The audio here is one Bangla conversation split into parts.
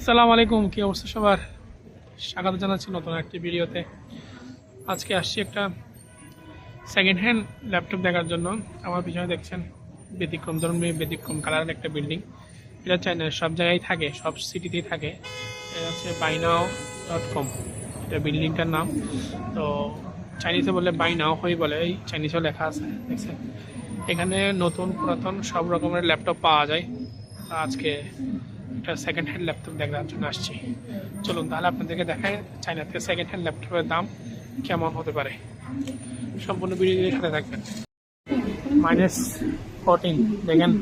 আসসালামু আলাইকুম, কি অবস্থা সবার? স্বাগত জানাচ্ছি নতুন একটি ভিডিওতে। আজকে আসছি একটা সেকেন্ড হ্যান্ড ল্যাপটপ দেখার জন্য। আমার পিছনে দেখছেন ব্যতিক্রম ধর্মী ব্যতিক্রম কালারের একটা বিল্ডিং। এটা চাইনা সব জায়গায় থাকে, সব সিটিতেই থাকে। এটা হচ্ছে বাইনাও.com, এটা বিল্ডিংটার নাম। তো চাইনিজে বলে বাইনাও হই বলে, এই চাইনিজেও লেখা আছে দেখছেন। এখানে নতুন পুরাতন সব রকমের ল্যাপটপ পাওয়া যায়। আজকে একটা সেকেন্ড হ্যান্ড ল্যাপটপ দেখার জন্য আসছি। চলুন তাহলে আপনাদেরকে দেখায় চাইনাতে সেকেন্ড হ্যান্ড ল্যাপটপের দাম কেমন হতে পারে। সম্পূর্ণ ভিডিও সাথে থাকবেন। -14 দেখেন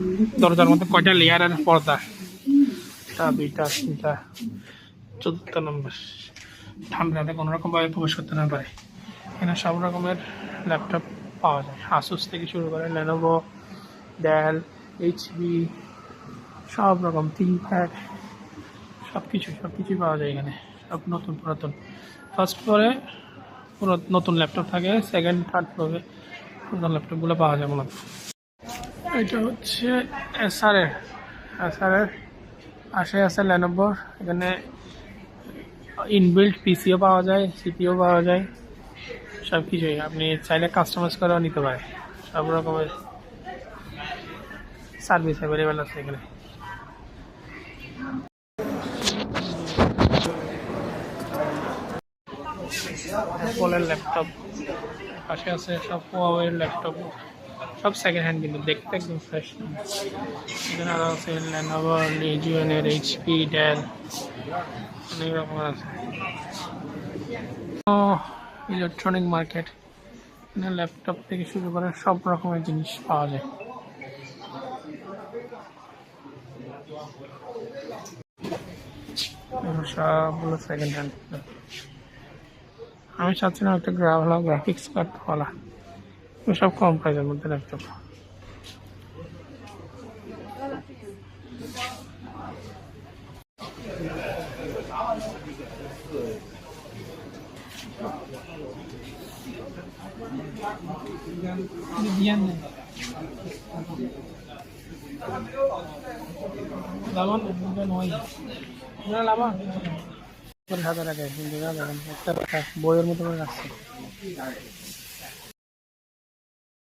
দরজার মধ্যে কয়টা লেয়ারের পর্দা, একটা দুইটা তিনটা, 14 নম্বর। ঠান্ডাতে কোনো রকমভাবে প্রবেশ করতে না পারে। এখানে সব রকমের ল্যাপটপ পাওয়া যায়, আসুস থেকে শুরু করে লেনোভো, ডেল, এইচপি, সব রকম থিংকপ্যাড, সব কিছুই পাওয়া যায় এখানে। সব নতুন পুরাতন। ফার্স্ট ফ্লোরে পুরো নতুন ল্যাপটপ থাকে, সেকেন্ড থার্ড ফ্লোরে পুরাতন ল্যাপটপগুলো পাওয়া যায় মূলত। এটা হচ্ছে এসআরের পাশে আছে লেনোভোর। এখানে ইনবিল্ট পিসিও পাওয়া যায়, সিপিও পাওয়া যায়, সব কিছুই। আপনি চাইলে কাস্টমাইজ করেও নিতে পারে। সব রকমের সার্ভিস অ্যাভেলেবেল আছে এখানে। অ্যাপলের ল্যাপটপ পাশে আছে, সব হুয়াওয়ের ল্যাপটপ, সব সেকেন্ড হ্যান্ড কিন্তু দেখতে একদম ফ্রেশ। এখানে আরও আছে লেনোভো, লিজিয়নের, এইচপি, ডেল, অনেক রকমের আছে। ইলেকট্রনিক মার্কেট, এখানে ল্যাপটপ থেকে শুরু করে সব রকমের জিনিস পাওয়া যায়। সবগুলো সেকেন্ড হ্যান্ড। আমি চাচ্ছিলাম একটা ভালো গ্রাফিক্স কার্ডওয়ালা, সব কম প্রাইসের মধ্যে ল্যাপটপ। একটা বইয়ের মতো করে রাখছে।